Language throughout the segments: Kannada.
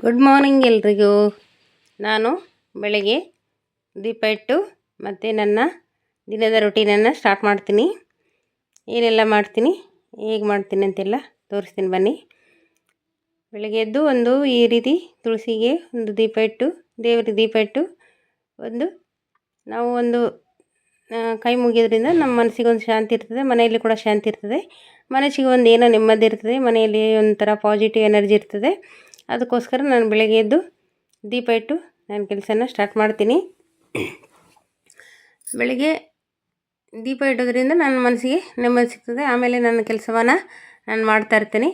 ಗುಡ್ ಮಾರ್ನಿಂಗ್ ಎಲ್ರಿಗೂ. ನಾನು ಬೆಳಗ್ಗೆ ದೀಪ ಇಟ್ಟು ಮತ್ತು ನನ್ನ ದಿನದ ರೊಟೀನನ್ನು ಸ್ಟಾರ್ಟ್ ಮಾಡ್ತೀನಿ. ಏನೆಲ್ಲ ಮಾಡ್ತೀನಿ, ಹೇಗೆ ಮಾಡ್ತೀನಿ ಅಂತೆಲ್ಲ ತೋರಿಸ್ತೀನಿ ಬನ್ನಿ. ಬೆಳಗ್ಗೆ ಎದ್ದು ಈ ರೀತಿ ತುಳಸಿಗೆ ಒಂದು ದೀಪ ಇಟ್ಟು, ದೇವರಿಗೆ ದೀಪ ಇಟ್ಟು ನಾವು ಕೈ ಮುಗಿಯೋದ್ರಿಂದ ನಮ್ಮ ಮನಸ್ಸಿಗೆ ಒಂದು ಶಾಂತಿ ಇರ್ತದೆ, ಮನೆಯಲ್ಲಿ ಕೂಡ ಶಾಂತಿ ಇರ್ತದೆ, ಮನಸ್ಸಿಗೆ ಒಂದು ಏನೋ ನೆಮ್ಮದಿ ಇರ್ತದೆ, ಮನೆಯಲ್ಲಿ ಒಂಥರ ಪಾಸಿಟಿವ್ ಎನರ್ಜಿ ಇರ್ತದೆ. ಅದಕ್ಕೋಸ್ಕರ ನಾನು ಬೆಳಗ್ಗೆ ಎದ್ದು ದೀಪ ಇಟ್ಟು ನಾನು ಕೆಲಸನ ಸ್ಟಾರ್ಟ್ ಮಾಡ್ತೀನಿ. ಬೆಳಗ್ಗೆ ದೀಪ ಇಡೋದ್ರಿಂದ ನನ್ನ ಮನಸ್ಸಿಗೆ ನೆಮ್ಮದಿ ಸಿಗ್ತದೆ. ಆಮೇಲೆ ನನ್ನ ಕೆಲಸವನ್ನು ನಾನು ಮಾಡ್ತಾಯಿರ್ತೀನಿ.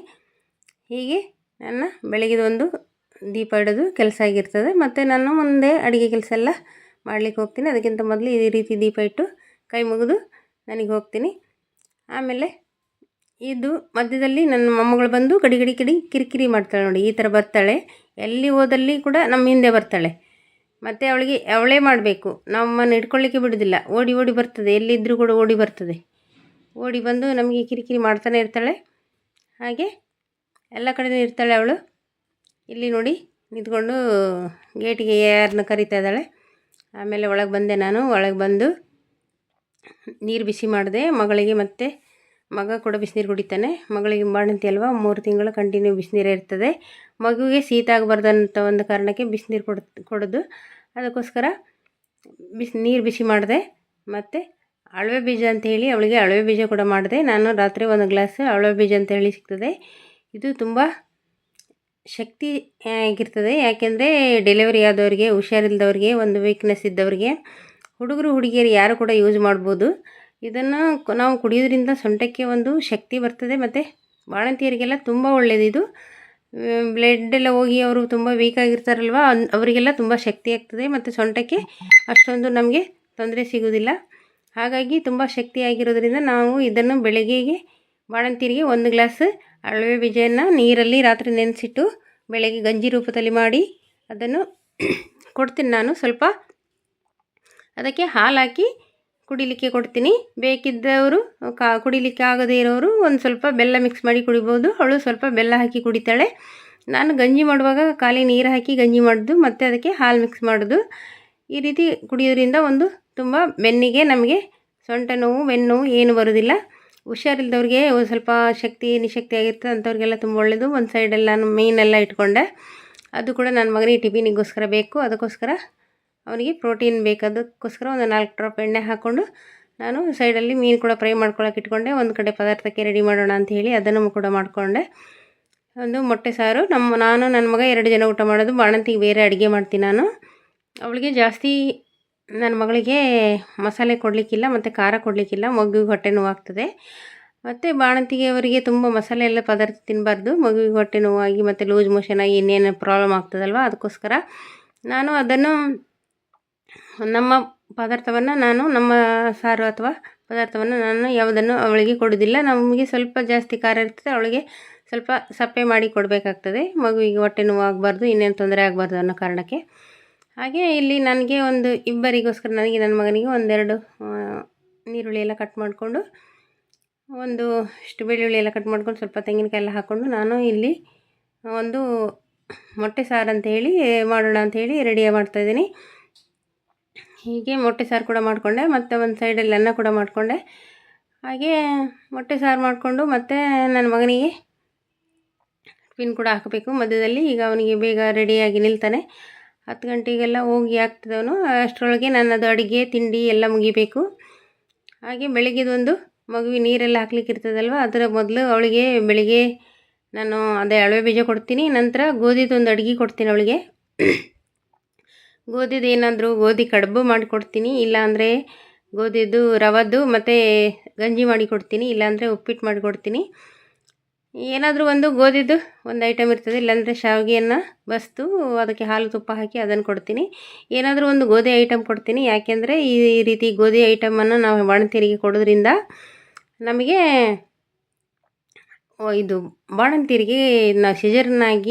ಹೀಗೆ ನನ್ನ ಬೆಳಗ್ಗೆದು ದೀಪ ಇಡೋದು ಕೆಲಸ ಆಗಿರ್ತದೆ. ಮತ್ತು ನಾನು ಮುಂದೆ ಅಡುಗೆ ಕೆಲಸ ಎಲ್ಲ ಮಾಡಲಿಕ್ಕೆ ಹೋಗ್ತೀನಿ. ಅದಕ್ಕಿಂತ ಮೊದಲು ಈ ರೀತಿ ದೀಪ ಇಟ್ಟು ಕೈ ಮುಗಿದು ನನಗೆ ಹೋಗ್ತೀನಿ. ಆಮೇಲೆ ಇದು ಮಧ್ಯದಲ್ಲಿ ನನ್ನ ಮೊಮ್ಮಗಳು ಬಂದು ಕಡಿ ಕಿರಿಕಿರಿ ಮಾಡ್ತಾಳೆ ನೋಡಿ. ಈ ಥರ ಬರ್ತಾಳೆ, ಎಲ್ಲಿ ಹೋದಲ್ಲಿ ಕೂಡ ನಮ್ಮ ಹಿಂದೆ ಬರ್ತಾಳೆ. ಮತ್ತು ಅವಳೇ ಮಾಡಬೇಕು, ನಮ್ಮನ್ನು ಇಟ್ಕೊಳ್ಳಿಕ್ಕೆ ಬಿಡೋದಿಲ್ಲ. ಓಡಿ ಬರ್ತದೆ, ಎಲ್ಲಿದ್ದರೂ ಕೂಡ ಓಡಿ ಬರ್ತದೆ. ಓಡಿ ಬಂದು ನಮಗೆ ಕಿರಿಕಿರಿ ಮಾಡ್ತಾನೆ ಇರ್ತಾಳೆ. ಹಾಗೆ ಎಲ್ಲ ಕಡೆಯೂ ಇರ್ತಾಳೆ ಅವಳು. ಇಲ್ಲಿ ನೋಡಿ ನಿಂತ್ಕೊಂಡು ಗೇಟಿಗೆ ಯಾರನ್ನ ಕರಿತಾ ಇದ್ದಾಳೆ. ಆಮೇಲೆ ಒಳಗೆ ಬಂದೆ. ನಾನು ಒಳಗೆ ಬಂದು ನೀರು ಬಿಸಿ ಮಾಡಿದೆ ಮಗಳಿಗೆ. ಮತ್ತು ಮಗ ಕೂಡ ಬಿಸಿನೀರು ಕುಡಿತಾನೆ. ಮಗಳಿಗೆ ಬಾಣಂತಿ ಅಲ್ವಾ, 3 ತಿಂಗಳು ಕಂಟಿನ್ಯೂ ಬಿಸಿನೀರೇ ಇರ್ತದೆ. ಮಗುವಿಗೆ ಶೀತ ಆಗಬಾರ್ದಂತ ಒಂದು ಕಾರಣಕ್ಕೆ ಬಿಸಿನೀರು ಕೊಡೋದು. ಅದಕ್ಕೋಸ್ಕರ ನೀರು ಬಿಸಿ ಮಾಡಿದೆ. ಮತ್ತು ಅಳವೆ ಬೀಜ ಅಂಥೇಳಿ ಅವಳಿಗೆ ಅಳವೆ ಬೀಜ ಕೂಡ ಮಾಡಿದೆ. ನಾನು ರಾತ್ರಿ 1 ಗ್ಲಾಸ್ ಅಳವೆ ಬೀಜ ಅಂತೇಳಿ ಸಿಗ್ತದೆ. ಇದು ತುಂಬ ಶಕ್ತಿ ಆಗಿರ್ತದೆ. ಯಾಕೆಂದರೆ ಡೆಲಿವರಿ ಆದವರಿಗೆ, ಹುಷಾರಿಲ್ಲದವ್ರಿಗೆ, ಒಂದು ವೀಕ್ನೆಸ್ ಇದ್ದವರಿಗೆ, ಹುಡುಗರು ಹುಡುಗಿಯರು ಯಾರು ಕೂಡ ಯೂಸ್ ಮಾಡ್ಬೋದು. ಇದನ್ನು ನಾವು ಕುಡಿಯೋದ್ರಿಂದ ಸೊಂಟಕ್ಕೆ ಒಂದು ಶಕ್ತಿ ಬರ್ತದೆ. ಮತ್ತು ಬಾಣಂತಿಯರಿಗೆಲ್ಲ ತುಂಬ ಒಳ್ಳೆಯದಿದು. ಬ್ಲಡ್ ಎಲ್ಲ ಹೋಗಿ ಅವರು ತುಂಬ ವೀಕ್ ಆಗಿರ್ತಾರಲ್ವ, ಅವರಿಗೆಲ್ಲ ತುಂಬ ಶಕ್ತಿ ಆಗ್ತದೆ. ಮತ್ತು ಸೊಂಟಕ್ಕೆ ಅಷ್ಟೊಂದು ನಮಗೆ ತೊಂದರೆ ಸಿಗೋದಿಲ್ಲ. ಹಾಗಾಗಿ ತುಂಬ ಶಕ್ತಿಯಾಗಿರೋದ್ರಿಂದ ನಾವು ಇದನ್ನು ಬೆಳಗ್ಗೆಗೆ ಬಾಣಂತಿಯರಿಗೆ 1 ಗ್ಲಾಸ್ ಅಳವೆ ಬೀಜವನ್ನು ನೀರಲ್ಲಿ ರಾತ್ರಿ ನೆನೆಸಿಟ್ಟು ಬೆಳಗ್ಗೆ ಗಂಜಿ ರೂಪದಲ್ಲಿ ಮಾಡಿ ಅದನ್ನು ಕೊಡ್ತೀನಿ. ನಾನು ಸ್ವಲ್ಪ ಅದಕ್ಕೆ ಹಾಲು ಹಾಕಿ ಕುಡಿಲಿಕ್ಕೆ ಕೊಡ್ತೀನಿ. ಬೇಕಿದ್ದವರು ಕುಡಿಲಿಕ್ಕೆ ಆಗದೇ ಇರೋರು ಒಂದು ಸ್ವಲ್ಪ ಬೆಲ್ಲ ಮಿಕ್ಸ್ ಮಾಡಿ ಕುಡಿಬೋದು. ಅವಳು ಸ್ವಲ್ಪ ಬೆಲ್ಲ ಹಾಕಿ ಕುಡಿತಾಳೆ. ನಾನು ಗಂಜಿ ಮಾಡುವಾಗ ಖಾಲಿ ನೀರು ಹಾಕಿ ಗಂಜಿ ಮಾಡೋದು, ಮತ್ತು ಅದಕ್ಕೆ ಹಾಲು ಮಿಕ್ಸ್ ಮಾಡೋದು. ಈ ರೀತಿ ಕುಡಿಯೋದ್ರಿಂದ ತುಂಬ ಬೆನ್ನಿಗೆ ನಮಗೆ ಸೊಂಟ ನೋವು, ಬೆನ್ನು ನೋವು ಏನು ಬರೋದಿಲ್ಲ. ಹುಷಾರಿಲ್ದವ್ರಿಗೆ ಒಂದು ಸ್ವಲ್ಪ ನಿಶಕ್ತಿ ಆಗಿರ್ತದೆ ಅಂಥವ್ರಿಗೆಲ್ಲ ತುಂಬ ಒಳ್ಳೆಯದು. ಒಂದು ಸೈಡೆಲ್ಲ ನಾನು ಮೀನೆಲ್ಲ ಇಟ್ಕೊಂಡೆ. ಅದು ಕೂಡ ನನ್ನ ಮಗನಿಗೆ ಟಿಫಿನಿಗೋಸ್ಕರ ಬೇಕು. ಅದಕ್ಕೋಸ್ಕರ ಅವನಿಗೆ ಪ್ರೋಟೀನ್ ಬೇಕಾದಕ್ಕೋಸ್ಕರ ಒಂದು 4 ಡ್ರಾಪ್ ಎಣ್ಣೆ ಹಾಕ್ಕೊಂಡು ನಾನು ಸೈಡಲ್ಲಿ ಮೀನು ಕೂಡ ಫ್ರೈ ಮಾಡ್ಕೊಳ್ಳೋಕೆ ಇಟ್ಕೊಂಡೆ. ಒಂದು ಕಡೆ ಪದಾರ್ಥಕ್ಕೆ ರೆಡಿ ಮಾಡೋಣ ಅಂತ ಹೇಳಿ ಅದನ್ನು ಕೂಡ ಮಾಡಿಕೊಂಡೆ. ಮೊಟ್ಟೆ ಸಾರು. ನಾನು ನನ್ನ ಮಗ 2 ಜನ ಊಟ ಮಾಡೋದು. ಬಾಣಂತಿಗೆ ಬೇರೆ ಅಡುಗೆ ಮಾಡ್ತೀನಿ ನಾನು. ಅವಳಿಗೆ ಜಾಸ್ತಿ ನನ್ನ ಮಗಳಿಗೆ ಮಸಾಲೆ ಕೊಡಲಿಕ್ಕಿಲ್ಲ ಮತ್ತು ಖಾರ ಕೊಡಲಿಕ್ಕಿಲ್ಲ. ಮಗುವಿಗೆ ಹೊಟ್ಟೆ ನೋವಾಗ್ತದೆ. ಮತ್ತು ಬಾಣಂತಿಗೆ ಅವರಿಗೆ ತುಂಬ ಮಸಾಲೆ ಎಲ್ಲ ಪದಾರ್ಥ ತಿನ್ನಬಾರ್ದು. ಮಗುವಿಗೆ ಹೊಟ್ಟೆ ನೋವಾಗಿ ಮತ್ತು ಲೂಸ್ ಮೋಷನ್ ಆಗಿ ಇನ್ನೇನು ಪ್ರಾಬ್ಲಮ್ ಆಗ್ತದಲ್ವ. ಅದಕ್ಕೋಸ್ಕರ ನಾನು ಅದನ್ನು ನಮ್ಮ ಸಾರು ಅಥವಾ ಪದಾರ್ಥವನ್ನು ನಾನು ಯಾವುದನ್ನು ಅವಳಿಗೆ ಕೊಡೋದಿಲ್ಲ. ನಮಗೆ ಸ್ವಲ್ಪ ಜಾಸ್ತಿ ಖಾರ ಇರ್ತದೆ, ಅವಳಿಗೆ ಸ್ವಲ್ಪ ಸಪ್ಪೆ ಮಾಡಿ ಕೊಡಬೇಕಾಗ್ತದೆ. ಮಗುವಿಗೆ ಹೊಟ್ಟೆ ನೋವು ಆಗಬಾರ್ದು, ಇನ್ನೇನು ತೊಂದರೆ ಆಗಬಾರ್ದು ಅನ್ನೋ ಕಾರಣಕ್ಕೆ. ಹಾಗೆ ಇಲ್ಲಿ ನನಗೆ ಇಬ್ಬರಿಗೋಸ್ಕರ ನನಗೆ ನನ್ನ ಮಗನಿಗೆ 1-2 ನೀರುಳ್ಳಿ ಎಲ್ಲ ಕಟ್ ಮಾಡಿಕೊಂಡು, ಇಷ್ಟು ಬೆಳ್ಳುಳ್ಳಿ ಎಲ್ಲ ಕಟ್ ಮಾಡ್ಕೊಂಡು, ಸ್ವಲ್ಪ ತೆಂಗಿನಕಾಯಿ ಎಲ್ಲ ಹಾಕ್ಕೊಂಡು ನಾನು ಇಲ್ಲಿ ಮೊಟ್ಟೆ ಸಾರು ಅಂಥೇಳಿ ಮಾಡೋಣ ಅಂಥೇಳಿ ರೆಡಿ ಮಾಡ್ತಾಯಿದ್ದೀನಿ. ಹೀಗೆ ಮೊಟ್ಟೆ ಸಾರು ಕೂಡ ಮಾಡಿಕೊಂಡೆ. ಮತ್ತು ಒಂದು ಸೈಡಲ್ಲಿ ಅನ್ನ ಕೂಡ ಮಾಡಿಕೊಂಡೆ. ಹಾಗೆ ಮೊಟ್ಟೆ ಸಾರು ಮಾಡಿಕೊಂಡು ಮತ್ತು ನನ್ನ ಮಗನಿಗೆ ಟಿಫಿನ್ ಕೂಡ ಹಾಕಬೇಕು ಮಧ್ಯದಲ್ಲಿ. ಈಗ ಅವನಿಗೆ ಬೇಗ ರೆಡಿಯಾಗಿ ನಿಲ್ತಾನೆ. 10 ಗಂಟೆಗೆಲ್ಲ ಹೋಗಿ ಆಗ್ತದವನು. ಅಷ್ಟರೊಳಗೆ ನನ್ನದು ಅಡುಗೆ ತಿಂಡಿ ಎಲ್ಲ ಮುಗಿಬೇಕು. ಹಾಗೆ ಬೆಳಗ್ಗೆದೊಂದು ಮಗುವಿಗೆ ನೀರೆಲ್ಲ ಹಾಕ್ಲಿಕ್ಕೆ ಇರ್ತದಲ್ವ, ಅದರ ಮೊದಲು ಅವಳಿಗೆ ಬೆಳಿಗ್ಗೆ ನಾನು ಅದೇ ಅಳವೆ ಬೀಜ ಕೊಡ್ತೀನಿ. ನಂತರ ಗೋಧಿದೊಂದು ಅಡುಗೆ ಕೊಡ್ತೀನಿ ಅವಳಿಗೆ. ಏನಾದರೂ ಗೋಧಿ ಕಡುಬು ಮಾಡಿ ಕೊಡ್ತೀನಿ, ಇಲ್ಲಾಂದರೆ ಗೋಧಿದು ರವದ್ದು ಮತ್ತು ಗಂಜಿ ಮಾಡಿ ಕೊಡ್ತೀನಿ, ಇಲ್ಲಾಂದರೆ ಉಪ್ಪಿಟ್ಟು ಮಾಡಿ ಕೊಡ್ತೀನಿ. ಏನಾದರೂ ಗೋಧಿದು ಒಂದು ಐಟಮ್ ಇರ್ತದೆ, ಇಲ್ಲಾಂದರೆ ಶಾವಿಗೆಯನ್ನು ಬಸ್ತು ಅದಕ್ಕೆ ಹಾಲು ತುಪ್ಪ ಹಾಕಿ ಅದನ್ನು ಕೊಡ್ತೀನಿ. ಏನಾದರೂ ಒಂದು ಗೋಧಿ ಐಟಮ್ ಕೊಡ್ತೀನಿ. ಯಾಕೆಂದರೆ ಈ ರೀತಿ ಗೋಧಿ ಐಟಮನ್ನು ನಾವು ಬಾಣಂತಿಯರಿಗೆ ಕೊಡೋದ್ರಿಂದ ನಮಗೆ ಇದು ಬಾಣಂತಿಯರಿಗೆ ಸಿಜೇರಿಯನ್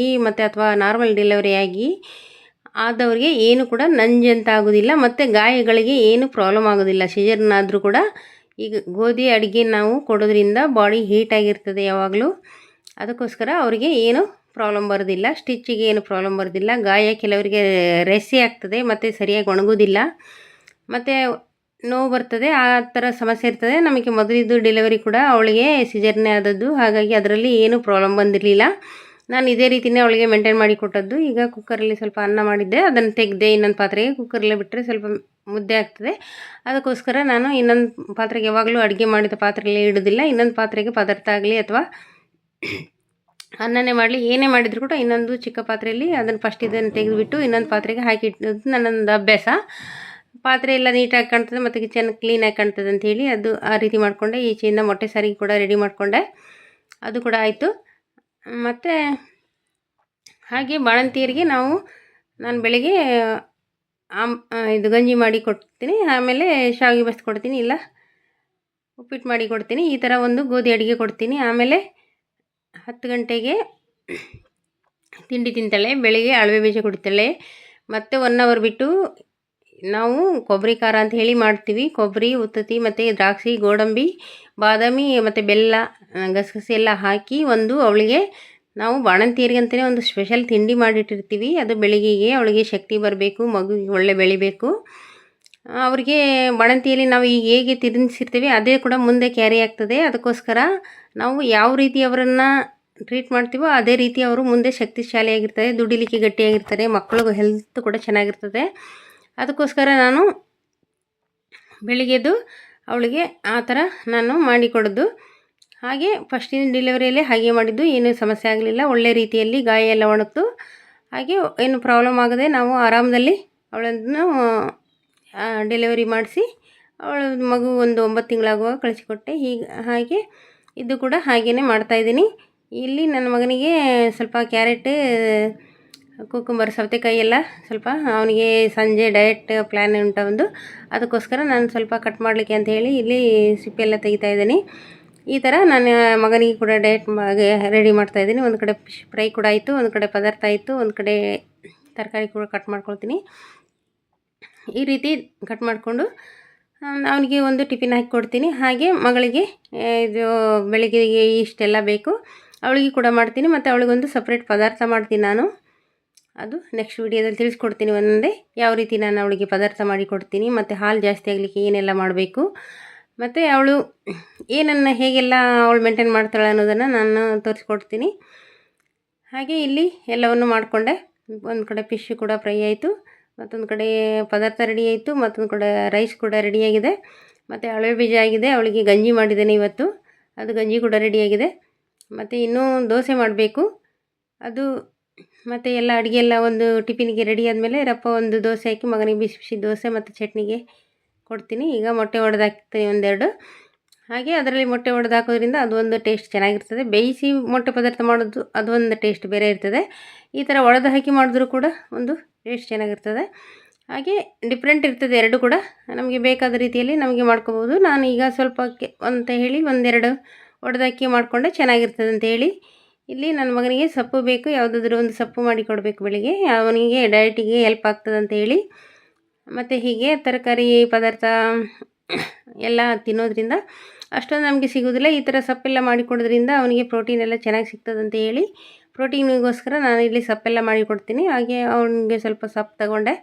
ಮತ್ತು ಅಥವಾ ನಾರ್ಮಲ್ ಡೆಲಿವರಿ ಆದವ್ರಿಗೆ ಏನು ಕೂಡ ನಂಜಂತಾಗೋದಿಲ್ಲ. ಮತ್ತು ಗಾಯಗಳಿಗೆ ಏನು ಪ್ರಾಬ್ಲಮ್ ಆಗೋದಿಲ್ಲ. ಸಿಜೇರಿಯನ್ ಆದರೂ ಕೂಡ ಈಗ ಗೋಧಿ ಅಡುಗೆ ನಾವು ಕೊಡೋದ್ರಿಂದ ಬಾಡಿ ಹೀಟಾಗಿರ್ತದೆ ಯಾವಾಗಲೂ. ಅದಕ್ಕೋಸ್ಕರ ಅವರಿಗೆ ಏನು ಪ್ರಾಬ್ಲಮ್ ಬರೋದಿಲ್ಲ, ಸ್ಟಿಚ್ಚಿಗೆ ಏನು ಪ್ರಾಬ್ಲಮ್ ಬರೋದಿಲ್ಲ. ಗಾಯ ಕೆಲವರಿಗೆ ರೆಸಿ ಆಗ್ತದೆ ಮತ್ತು ಸರಿಯಾಗಿ ಒಣಗೋದಿಲ್ಲ, ಮತ್ತು ನೋವು ಬರ್ತದೆ, ಆ ಥರ ಸಮಸ್ಯೆ ಇರ್ತದೆ. ನಮಗೆ ಮೊದಲಿದ್ದು ಡೆಲಿವರಿ ಕೂಡ ಅವಳಿಗೆ ಸಿಜರ್ನೇ ಆದದ್ದು, ಹಾಗಾಗಿ ಅದರಲ್ಲಿ ಏನೂ ಪ್ರಾಬ್ಲಮ್ ಬಂದಿರಲಿಲ್ಲ. ನಾನು ಇದೇ ರೀತಿಯೇ ಅವಳಿಗೆ ಮೇಂಟೈನ್ ಮಾಡಿ ಕೊಟ್ಟದ್ದು. ಈಗ ಕುಕ್ಕರಲ್ಲಿ ಸ್ವಲ್ಪ ಅನ್ನ ಮಾಡಿದ್ದೆ, ಅದನ್ನು ತೆಗೆದೆ ಇನ್ನೊಂದು ಪಾತ್ರೆಗೆ. ಕುಕ್ಕರಲ್ಲೇ ಬಿಟ್ಟರೆ ಸ್ವಲ್ಪ ಮುದ್ದೆ ಆಗ್ತದೆ, ಅದಕ್ಕೋಸ್ಕರ ನಾನು ಇನ್ನೊಂದು ಪಾತ್ರೆಗೆ ಯಾವಾಗಲೂ ಅಡುಗೆ ಮಾಡಿದ ಪಾತ್ರೆಯಲ್ಲಿ ಇಡೋದಿಲ್ಲ. ಇನ್ನೊಂದು ಪಾತ್ರೆಗೆ ಪದಾರ್ಥ ಆಗಲಿ ಅಥವಾ ಅನ್ನನೇ ಮಾಡಲಿ ಏನೇ ಮಾಡಿದರೂ ಕೂಡ ಇನ್ನೊಂದು ಚಿಕ್ಕ ಪಾತ್ರೆಯಲ್ಲಿ ಅದನ್ನು ಫಸ್ಟ್ ಇದನ್ನು ತೆಗೆದುಬಿಟ್ಟು ಇನ್ನೊಂದು ಪಾತ್ರೆಗೆ ಹಾಕಿ ಇಟ್ಟದ್ದು ನನ್ನೊಂದು ಅಭ್ಯಾಸ. ಪಾತ್ರೆ ಎಲ್ಲ ನೀಟಾಗಿ ಕಾಣ್ತದೆ ಮತ್ತು ಕಿಚನ್ ಕ್ಲೀನಾಗಿ ಕಾಣ್ತದೆ ಅಂಥೇಳಿ ಅದು ಆ ರೀತಿ ಮಾಡಿಕೊಂಡೆ. ಈಚೆಯಿಂದ ಮೊಟ್ಟೆ ಸಾರಿಗೆ ಕೂಡ ರೆಡಿ ಮಾಡಿಕೊಂಡೆ, ಅದು ಕೂಡ ಆಯಿತು. ಮತ್ತು ಹಾಗೆ ಬಾಣಂತಿಯರಿಗೆ ನಾನು ಬೆಳಗ್ಗೆ ಇದು ಗಂಜಿ ಮಾಡಿ ಕೊಡ್ತೀನಿ, ಆಮೇಲೆ ಶಾವಿಗೆ ಬಸ್ದು ಕೊಡ್ತೀನಿ, ಇಲ್ಲ ಉಪ್ಪಿಟ್ಟು ಮಾಡಿ ಕೊಡ್ತೀನಿ. ಈ ಥರ ಒಂದು ಗೋಧಿ ಅಡುಗೆ ಕೊಡ್ತೀನಿ. ಆಮೇಲೆ 10 ಗಂಟೆಗೆ ತಿಂಡಿ ತಿಂತಾಳೆ, ಬೆಳಗ್ಗೆ ಅಳವೆ ಬೀಜ ಕುಡಿತಾಳೆ. ಮತ್ತು 1 ಅವರ್ ಬಿಟ್ಟು ನಾವು ಕೊಬ್ಬರಿ ಖಾರ ಅಂತ ಹೇಳಿ ಮಾಡ್ತೀವಿ. ಕೊಬ್ಬರಿ, ಉತ್ತತ್ತಿ ಮತ್ತು ದ್ರಾಕ್ಷಿ, ಗೋಡಂಬಿ, ಬಾದಾಮಿ ಮತ್ತು ಬೆಲ್ಲ, ಗಸಗಸೆ ಎಲ್ಲ ಹಾಕಿ ಅವಳಿಗೆ ನಾವು ಬಾಣಂತಿಯರಿಗೆ ಅಂತಲೇ ಒಂದು ಸ್ಪೆಷಲ್ ತಿಂಡಿ ಮಾಡಿಟ್ಟಿರ್ತೀವಿ. ಅದು ಬೆಳಿಗ್ಗೆಗೆ ಅವಳಿಗೆ ಶಕ್ತಿ ಬರಬೇಕು, ಮಗುವಿಗೆ ಒಳ್ಳೆ ಬೆಳಿಬೇಕು. ಅವರಿಗೆ ಬಾಣಂತಿಯಲ್ಲಿ ನಾವು ಈಗ ಹೇಗೆ ತಿನ್ನಿಸಿರ್ತೀವಿ ಅದೇ ಕೂಡ ಮುಂದೆ ಕ್ಯಾರಿ ಆಗ್ತದೆ. ಅದಕ್ಕೋಸ್ಕರ ನಾವು ಯಾವ ರೀತಿ ಅವರನ್ನು ಟ್ರೀಟ್ ಮಾಡ್ತೀವೋ ಅದೇ ರೀತಿ ಅವರು ಮುಂದೆ ಶಕ್ತಿಶಾಲಿಯಾಗಿರ್ತಾರೆ, ದುಡಿಲಿಕ್ಕೆ ಗಟ್ಟಿಯಾಗಿರ್ತಾರೆ, ಮಕ್ಕಳಿಗೂ ಹೆಲ್ತ್ ಕೂಡ ಚೆನ್ನಾಗಿರ್ತದೆ. ಅದಕ್ಕೋಸ್ಕರ ನಾನು ಬೆಳಿಗ್ಗೆದು ಅವಳಿಗೆ ಆ ಥರ ನಾನು ಮಾಡಿಕೊಡೋದು. ಹಾಗೆ ಫಸ್ಟಿನ ಡೆಲಿವರಿಯಲ್ಲೇ ಹಾಗೆ ಮಾಡಿದ್ದು, ಏನೂ ಸಮಸ್ಯೆ ಆಗಲಿಲ್ಲ. ಒಳ್ಳೆ ರೀತಿಯಲ್ಲಿ ಗಾಯ ಎಲ್ಲ ಒಣಗ್ತು. ಹಾಗೆ ಏನು ಪ್ರಾಬ್ಲಮ್ ಆಗದೆ ನಾವು ಆರಾಮದಲ್ಲಿ ಅವಳನ್ನು ಡೆಲಿವರಿ ಮಾಡಿಸಿ ಅವಳ ಮಗು ಒಂದು 9 ತಿಂಗಳಾಗುವಾಗ ಕಳಿಸಿಕೊಟ್ಟೆ. ಹಾಗೆ ಇದು ಕೂಡ ಹಾಗೆಯೇ ಮಾಡ್ತಾಯಿದ್ದೀನಿ. ಇಲ್ಲಿ ನನ್ನ ಮಗನಿಗೆ ಸ್ವಲ್ಪ ಕ್ಯಾರೆಟ್, ಕುಕುಂಬರ್, ಸೌತೆಕಾಯಿ ಎಲ್ಲ ಸ್ವಲ್ಪ ಅವನಿಗೆ ಸಂಜೆ ಡಯಟ್ ಪ್ಲ್ಯಾನ್ ಉಂಟು ಒಂದು, ಅದಕ್ಕೋಸ್ಕರ ನಾನು ಸ್ವಲ್ಪ ಕಟ್ ಮಾಡಲಿಕ್ಕೆ ಅಂತ ಹೇಳಿ ಇಲ್ಲಿ ಸಿಪ್ಪೆಲ್ಲ ತೆಗಿತಾ ಇದ್ದೀನಿ. ಈ ಥರ ನಾನು ಮಗನಿಗೆ ಕೂಡ ಡಯಟ್ ರೆಡಿ ಮಾಡ್ತಾಯಿದ್ದೀನಿ. ಒಂದು ಕಡೆ ಫಿಶ್ ಫ್ರೈ ಕೂಡ ಆಯಿತು, ಒಂದು ಕಡೆ ಪದಾರ್ಥ ಆಯಿತು, ಒಂದು ಕಡೆ ತರಕಾರಿ ಕೂಡ ಕಟ್ ಮಾಡ್ಕೊಳ್ತೀನಿ. ಈ ರೀತಿ ಕಟ್ ಮಾಡಿಕೊಂಡು ಅವನಿಗೆ ಒಂದು ಟಿಫಿನ್ ಹಾಕಿ ಕೊಡ್ತೀನಿ. ಹಾಗೆ ಮಗಳಿಗೆ ಇದು ಬೆಳಗ್ಗೆಗೆ ಇಷ್ಟೆಲ್ಲ ಬೇಕು ಅವಳಿಗೆ ಕೂಡ ಮಾಡ್ತೀನಿ. ಮತ್ತು ಅವಳಿಗೊಂದು ಸಪ್ರೇಟ್ ಪದಾರ್ಥ ಮಾಡ್ತೀನಿ ನಾನು, ಅದು ನೆಕ್ಸ್ಟ್ ವೀಡಿಯೋದಲ್ಲಿ ತಿಳಿಸ್ಕೊಡ್ತೀನಿ. ಒಂದೊಂದೇ ಯಾವ ರೀತಿ ನಾನು ಅವಳಿಗೆ ಪದಾರ್ಥ ಮಾಡಿ ಕೊಡ್ತೀನಿ, ಮತ್ತು ಹಾಲು ಜಾಸ್ತಿ ಆಗಲಿಕ್ಕೆ ಏನೆಲ್ಲ ಮಾಡಬೇಕು, ಮತ್ತು ಅವಳು ಏನನ್ನು ಹೇಗೆಲ್ಲ ಅವಳು ಮೇಂಟೈನ್ ಮಾಡ್ತಾಳೆ ಅನ್ನೋದನ್ನು ನಾನು ತೋರಿಸ್ಕೊಡ್ತೀನಿ. ಹಾಗೆ ಇಲ್ಲಿ ಎಲ್ಲವನ್ನು ಮಾಡಿಕೊಂಡೆ. ಒಂದು ಕಡೆ ಫಿಶ್ ಕೂಡ ಫ್ರೈ ಆಯಿತು, ಮತ್ತೊಂದು ಕಡೆ ಪದಾರ್ಥ ರೆಡಿ ಆಯಿತು, ಮತ್ತೊಂದು ಕಡೆ ರೈಸ್ ಕೂಡ ರೆಡಿಯಾಗಿದೆ, ಮತ್ತು ಅಳವೆ ಬೀಜ ಆಗಿದೆ. ಅವಳಿಗೆ ಗಂಜಿ ಮಾಡಿದ್ದೇನೆ ಇವತ್ತು, ಅದು ಗಂಜಿ ಕೂಡ ರೆಡಿಯಾಗಿದೆ. ಮತ್ತು ಇನ್ನೂ ದೋಸೆ ಮಾಡಬೇಕು ಅದು. ಮತ್ತು ಎಲ್ಲ ಅಡುಗೆ ಎಲ್ಲ ಒಂದು ಟಿಫಿನಿಗೆ ರೆಡಿ ಆದಮೇಲೆ ರಪ್ಪ ಒಂದು ದೋಸೆ ಹಾಕಿ ಮಗನಿಗೆ ಬಿಸಿ ಬಿಸಿ ದೋಸೆ ಮತ್ತು ಚಟ್ನಿಗೆ ಕೊಡ್ತೀನಿ. ಈಗ ಮೊಟ್ಟೆ ಒಡೆದು ಹಾಕ್ತೀನಿ 1-2. ಹಾಗೆ ಅದರಲ್ಲಿ ಮೊಟ್ಟೆ ಒಡೆದು ಹಾಕೋದ್ರಿಂದ ಅದು ಒಂದು ಟೇಸ್ಟ್ ಚೆನ್ನಾಗಿರ್ತದೆ. ಬೇಯಿಸಿ ಮೊಟ್ಟೆ ಪದಾರ್ಥ ಮಾಡೋದು ಅದು ಒಂದು ಟೇಸ್ಟ್ ಬೇರೆ ಇರ್ತದೆ. ಈ ಥರ ಒಡೆದು ಹಾಕಿ ಮಾಡಿದ್ರೂ ಕೂಡ ಒಂದು ಟೇಸ್ಟ್ ಚೆನ್ನಾಗಿರ್ತದೆ. ಹಾಗೆ ಡಿಫ್ರೆಂಟ್ ಇರ್ತದೆ ಎರಡು ಕೂಡ, ನಮಗೆ ಬೇಕಾದ ರೀತಿಯಲ್ಲಿ ನಮಗೆ ಮಾಡ್ಕೋಬೋದು. ನಾನು ಈಗ ಸ್ವಲ್ಪ ಅಂತ ಹೇಳಿ 1-2 ಒಡೆದು ಹಾಕಿ ಮಾಡಿಕೊಂಡೆ, ಚೆನ್ನಾಗಿರ್ತದೆ ಅಂತೇಳಿ. ಇಲ್ಲಿ ನನ್ನ ಮಗನಿಗೆ ಸೊಪ್ಪು ಬೇಕು, ಯಾವುದಾದ್ರೂ ಒಂದು ಸೊಪ್ಪು ಮಾಡಿ ಕೊಡಬೇಕು ಬೆಳಿಗ್ಗೆ, ಅವನಿಗೆ ಡಯಟಿಗೆ ಹೆಲ್ಪ್ ಆಗ್ತದೆ ಅಂತೇಳಿ. ಮತ್ತು ಹೀಗೆ ತರಕಾರಿ ಪದಾರ್ಥ ಎಲ್ಲ ತಿನ್ನೋದ್ರಿಂದ ಅಷ್ಟೊಂದು ನಮಗೆ ಸಿಗೋದಿಲ್ಲ. ಈ ಥರ ಸೊಪ್ಪೆಲ್ಲ ಮಾಡಿಕೊಡೋದ್ರಿಂದ ಅವನಿಗೆ ಪ್ರೋಟೀನ್ ಎಲ್ಲ ಚೆನ್ನಾಗಿ ಸಿಗ್ತದೆ ಅಂತ ಹೇಳಿ ಪ್ರೋಟೀನಿಗೋಸ್ಕರ ನಾನು ಇಲ್ಲಿ ಸೊಪ್ಪೆಲ್ಲ ಮಾಡಿಕೊಡ್ತೀನಿ. ಹಾಗೆ ಅವನಿಗೆ ಸ್ವಲ್ಪ ಸೊಪ್ಪು ತಗೊಂಡೆ,